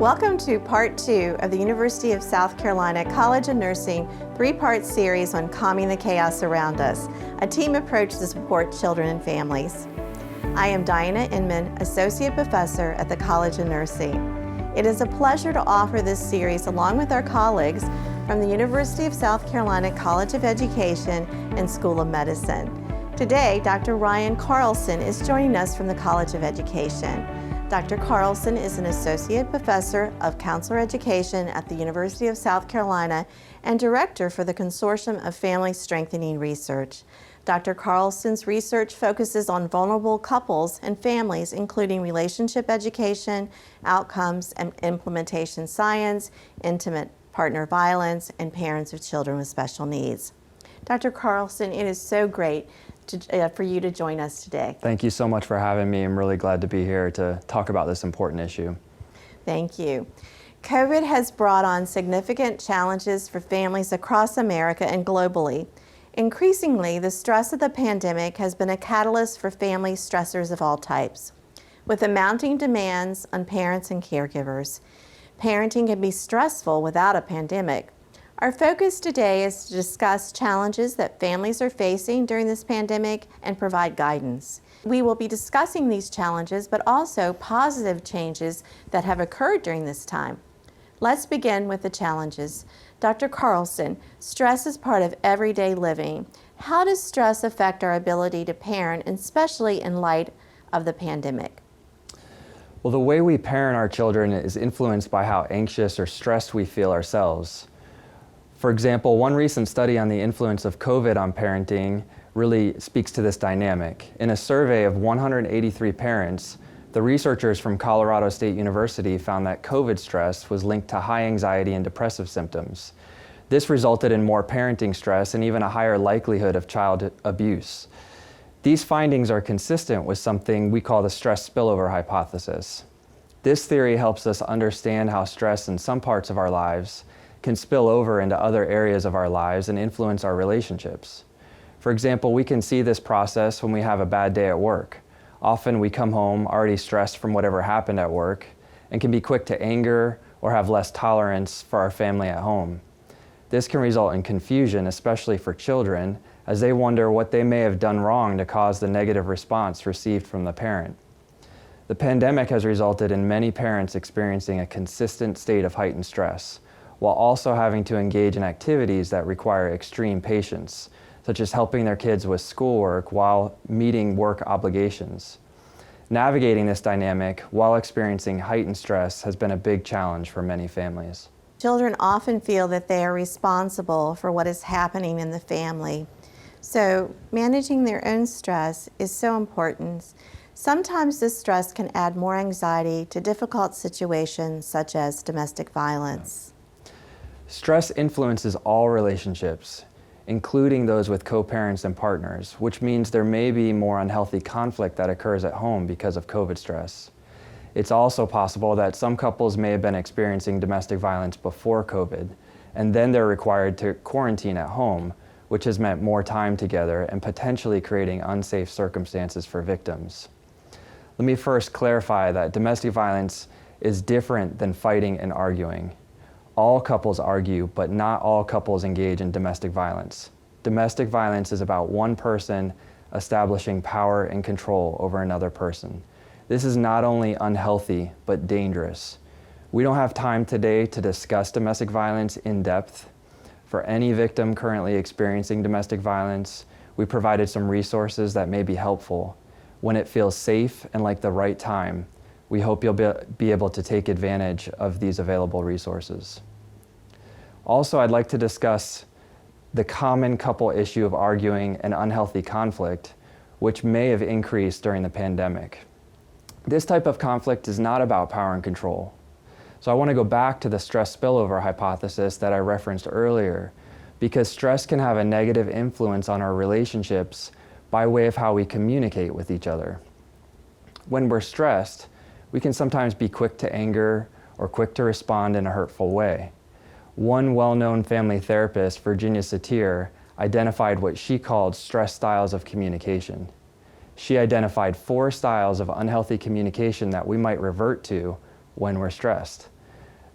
Welcome to Part 2 of the University of South Carolina College of Nursing three-part series on calming the chaos around us, a team approach to support children and families. I am Diana Inman, Associate Professor at the College of Nursing. It is a pleasure to offer this series along with our colleagues from the University of South Carolina College of Education and School of Medicine. Today, Dr. Ryan Carlson is joining us from the College of Education. Dr. Carlson is an Associate Professor of Counselor Education at the University of South Carolina and Director for the Consortium of Family Strengthening Research. Dr. Carlson's research focuses on vulnerable couples and families, including relationship education, outcomes and implementation science, intimate partner violence, and parents of children with special needs. Dr. Carlson, it is so great for you to join us today. Thank you so much for having me. I'm really glad to be here to talk about this important issue. Thank you. COVID has brought on significant challenges for families across America and globally. Increasingly, the stress of the pandemic has been a catalyst for family stressors of all types. With the mounting demands on parents and caregivers, parenting can be stressful without a pandemic. Our focus today is to discuss challenges that families are facing during this pandemic and provide guidance. We will be discussing these challenges, but also positive changes that have occurred during this time. Let's begin with the challenges. Dr. Carlson, stress is part of everyday living. How does stress affect our ability to parent, especially in light of the pandemic? Well, the way we parent our children is influenced by how anxious or stressed we feel ourselves. For example, one recent study on the influence of COVID on parenting really speaks to this dynamic. In a survey of 183 parents, the researchers from Colorado State University found that COVID stress was linked to high anxiety and depressive symptoms. This resulted in more parenting stress and even a higher likelihood of child abuse. These findings are consistent with something we call the stress spillover hypothesis. This theory helps us understand how stress in some parts of our lives can spill over into other areas of our lives and influence our relationships. For example, we can see this process when we have a bad day at work. Often we come home already stressed from whatever happened at work and can be quick to anger or have less tolerance for our family at home. This can result in confusion, especially for children, as they wonder what they may have done wrong to cause the negative response received from the parent. The pandemic has resulted in many parents experiencing a consistent state of heightened stress, while also having to engage in activities that require extreme patience, such as helping their kids with schoolwork while meeting work obligations. Navigating this dynamic while experiencing heightened stress has been a big challenge for many families. Children often feel that they are responsible for what is happening in the family. So managing their own stress is so important. Sometimes this stress can add more anxiety to difficult situations such as domestic violence. Stress influences all relationships, including those with co-parents and partners, which means there may be more unhealthy conflict that occurs at home because of COVID stress. It's also possible that some couples may have been experiencing domestic violence before COVID, and then they're required to quarantine at home, which has meant more time together and potentially creating unsafe circumstances for victims. Let me first clarify that domestic violence is different than fighting and arguing. All couples argue, but not all couples engage in domestic violence. Domestic violence is about one person establishing power and control over another person. This is not only unhealthy, but dangerous. We don't have time today to discuss domestic violence in depth. For any victim currently experiencing domestic violence, we provided some resources that may be helpful. When it feels safe and like the right time, we hope you'll be able to take advantage of these available resources. Also, I'd like to discuss the common couple issue of arguing and unhealthy conflict, which may have increased during the pandemic. This type of conflict is not about power and control. So I want to go back to the stress spillover hypothesis that I referenced earlier, because stress can have a negative influence on our relationships by way of how we communicate with each other. When we're stressed, we can sometimes be quick to anger or quick to respond in a hurtful way. One well-known family therapist, Virginia Satir, identified what she called stress styles of communication. She identified 4 styles of unhealthy communication that we might revert to when we're stressed.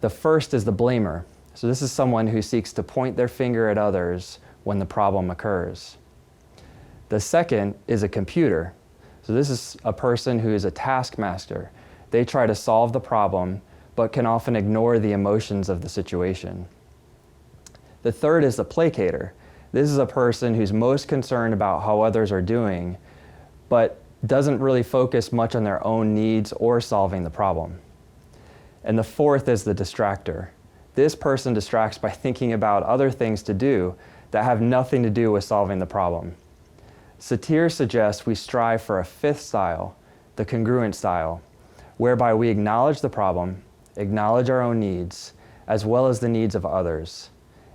The first is the blamer. So this is someone who seeks to point their finger at others when the problem occurs. The second is a computer. So this is a person who is a taskmaster. They try to solve the problem, but can often ignore the emotions of the situation. The third is the placater. This is a person who's most concerned about how others are doing, but doesn't really focus much on their own needs or solving the problem. And the fourth is the distractor. This person distracts by thinking about other things to do that have nothing to do with solving the problem. Satir suggests we strive for a fifth style, the congruent style, whereby we acknowledge the problem, acknowledge our own needs, as well as the needs of others.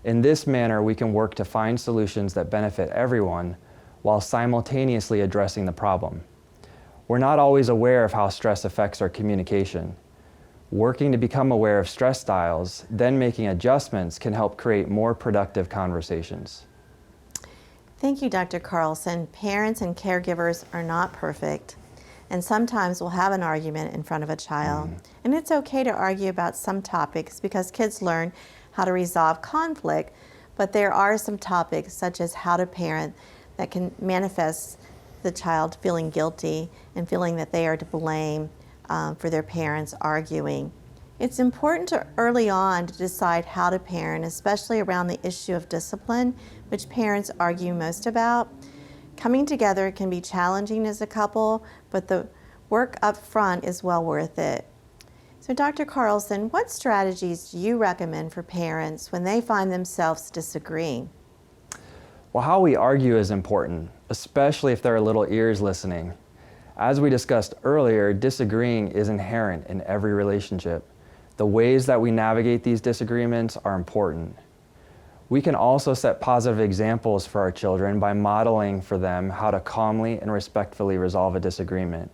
In this manner, we can work to find solutions that benefit everyone while simultaneously addressing the problem. We're not always aware of how stress affects our communication. Working to become aware of stress styles, then making adjustments can help create more productive conversations. Thank you, Dr. Carlson. Parents and caregivers are not perfect, and sometimes we'll have an argument in front of a child. And it's okay to argue about some topics because kids learn how to resolve conflict, but there are some topics such as how to parent that can manifest the child feeling guilty and feeling that they are to blame for their parents arguing. It's important to early on to decide how to parent, especially around the issue of discipline, which parents argue most about. Coming together can be challenging as a couple, but the work up front is well worth it. So Dr. Carlson, what strategies do you recommend for parents when they find themselves disagreeing? Well, how we argue is important, especially if there are little ears listening. As we discussed earlier, disagreeing is inherent in every relationship. The ways that we navigate these disagreements are important. We can also set positive examples for our children by modeling for them how to calmly and respectfully resolve a disagreement.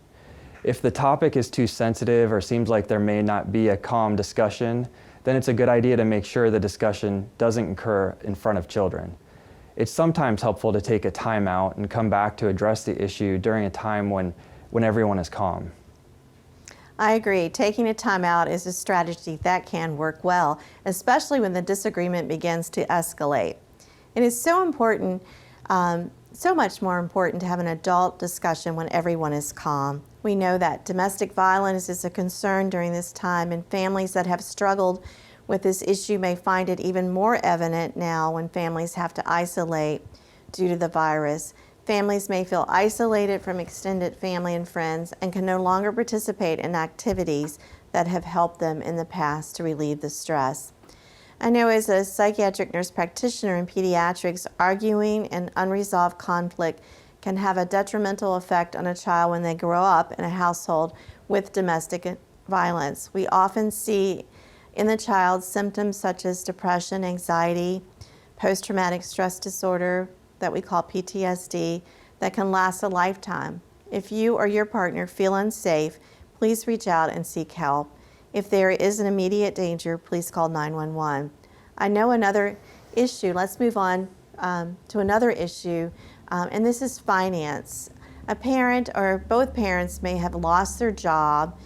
If the topic is too sensitive or seems like there may not be a calm discussion, then it's a good idea to make sure the discussion doesn't occur in front of children. It's sometimes helpful to take a time out and come back to address the issue during a time when everyone is calm. I agree. Taking a time out is a strategy that can work well, especially when the disagreement begins to escalate. It is so important, so much more important to have an adult discussion when everyone is calm. We know that domestic violence is a concern during this time, and families that have struggled with this issue may find it even more evident now when families have to isolate due to the virus. Families may feel isolated from extended family and friends and can no longer participate in activities that have helped them in the past to relieve the stress. I know as a psychiatric nurse practitioner in pediatrics, arguing and unresolved conflict can have a detrimental effect on a child when they grow up in a household with domestic violence. We often see in the child symptoms such as depression, anxiety, post-traumatic stress disorder, that we call PTSD, that can last a lifetime. If you or your partner feel unsafe, please reach out and seek help. If there is an immediate danger, please call 911. I know another issue, let's move on to another issue, and this is finance. A parent or both parents may have lost their job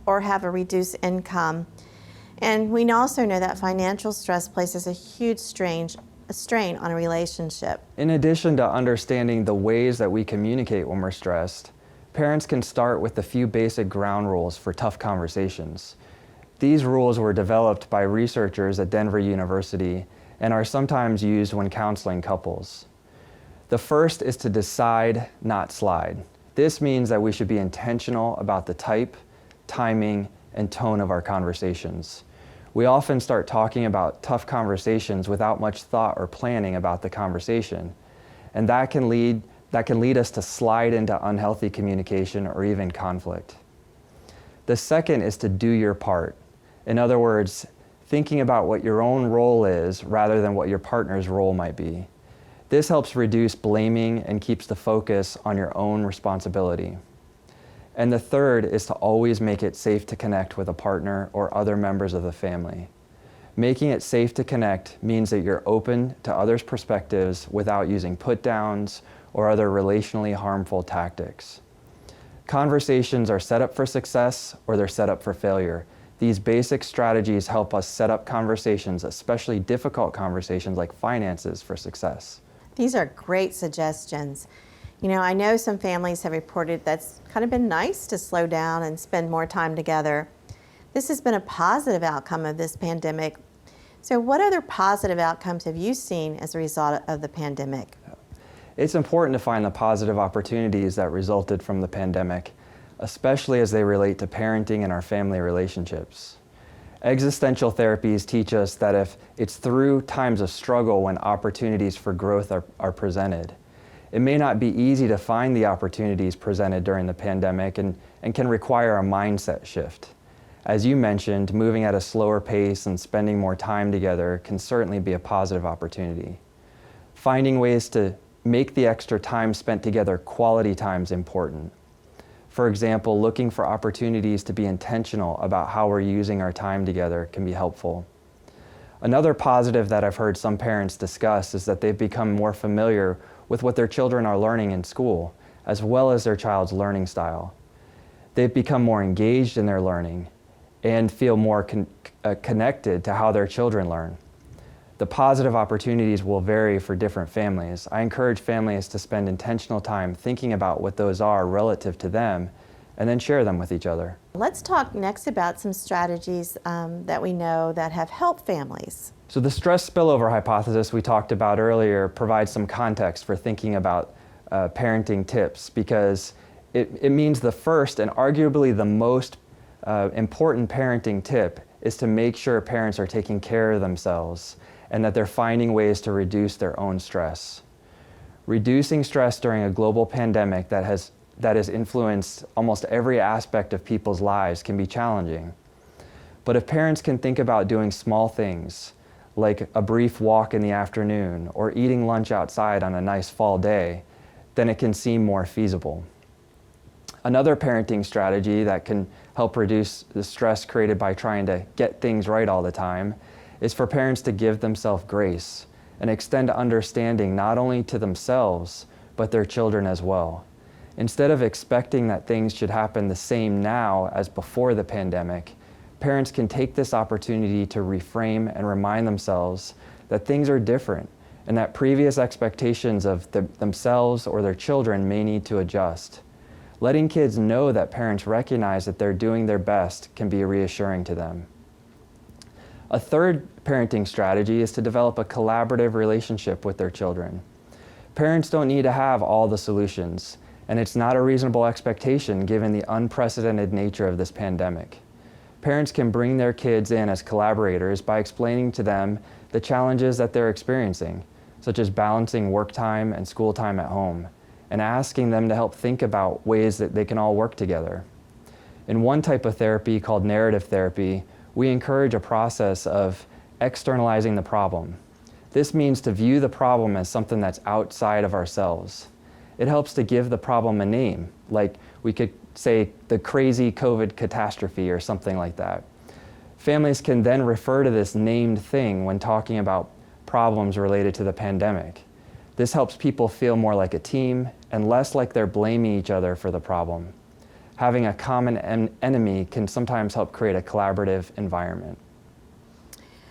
or have a reduced income. And we also know that financial stress places a huge strain on a relationship. In addition to understanding the ways that we communicate when we're stressed, parents can start with a few basic ground rules for tough conversations. These rules were developed by researchers at Denver University and are sometimes used when counseling couples. The first is to decide, not slide. This means that we should be intentional about the type, timing, and tone of our conversations. We often start talking about tough conversations without much thought or planning about the conversation, and that can lead us to slide into unhealthy communication or even conflict. The second is to do your part. In other words, thinking about what your own role is rather than what your partner's role might be. This helps reduce blaming and keeps the focus on your own responsibility. And the third is to always make it safe to connect with a partner or other members of the family. Making it safe to connect means that you're open to others' perspectives without using put-downs or other relationally harmful tactics. Conversations are set up for success or they're set up for failure. These basic strategies help us set up conversations, especially difficult conversations like finances, for success. These are great suggestions. You know, I know some families have reported that's kind of been nice to slow down and spend more time together. This has been a positive outcome of this pandemic. So what other positive outcomes have you seen as a result of the pandemic? It's important to find the positive opportunities that resulted from the pandemic, especially as they relate to parenting and our family relationships. Existential therapies teach us that if it's through times of struggle when opportunities for growth are presented. It may not be easy to find the opportunities presented during the pandemic and can require a mindset shift. As you mentioned, moving at a slower pace and spending more time together can certainly be a positive opportunity. Finding ways to make the extra time spent together quality time is important. For example, looking for opportunities to be intentional about how we're using our time together can be helpful. Another positive that I've heard some parents discuss is that they've become more familiar with what their children are learning in school, as well as their child's learning style. They've become more engaged in their learning and feel more connected to how their children learn. The positive opportunities will vary for different families. I encourage families to spend intentional time thinking about what those are relative to them and then share them with each other. Let's talk next about some strategies that we know that have helped families. So the stress spillover hypothesis we talked about earlier provides some context for thinking about parenting tips, because it means the first and arguably the most important parenting tip is to make sure parents are taking care of themselves and that they're finding ways to reduce their own stress. Reducing stress during a global pandemic that has influenced almost every aspect of people's lives can be challenging. But if parents can think about doing small things, like a brief walk in the afternoon or eating lunch outside on a nice fall day, then it can seem more feasible. Another parenting strategy that can help reduce the stress created by trying to get things right all the time is for parents to give themselves grace and extend understanding not only to themselves, but their children as well. Instead of expecting that things should happen the same now as before the pandemic, parents can take this opportunity to reframe and remind themselves that things are different and that previous expectations of themselves or their children may need to adjust. Letting kids know that parents recognize that they're doing their best can be reassuring to them. A third parenting strategy is to develop a collaborative relationship with their children. Parents don't need to have all the solutions, and it's not a reasonable expectation given the unprecedented nature of this pandemic. Parents can bring their kids in as collaborators by explaining to them the challenges that they're experiencing, such as balancing work time and school time at home, and asking them to help think about ways that they can all work together. In one type of therapy called narrative therapy, we encourage a process of externalizing the problem. This means to view the problem as something that's outside of ourselves. It helps to give the problem a name, like we could say the crazy COVID catastrophe or something like that. Families can then refer to this named thing when talking about problems related to the pandemic. This helps people feel more like a team and less like they're blaming each other for the problem. Having a common enemy can sometimes help create a collaborative environment.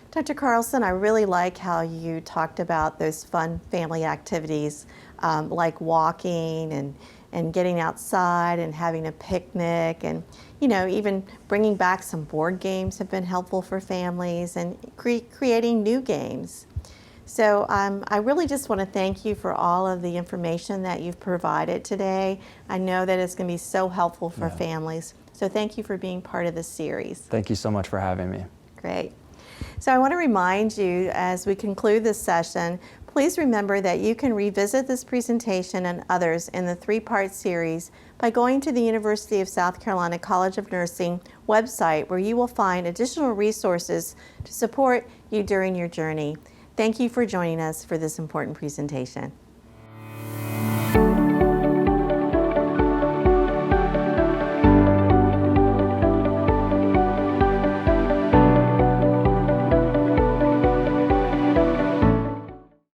Dr. Carlson, I really like how you talked about those fun family activities like walking and getting outside and having a picnic, and even bringing back some board games have been helpful for families, and creating new games. So I really just want to thank you for all of the information that you've provided today. I know that it's going to be so helpful for families. So thank you for being part of this series. Thank you so much for having me. Great. So I want to remind you as we conclude this session, please remember that you can revisit this presentation and others in the three-part series by going to the University of South Carolina College of Nursing website, where you will find additional resources to support you during your journey. Thank you for joining us for this important presentation.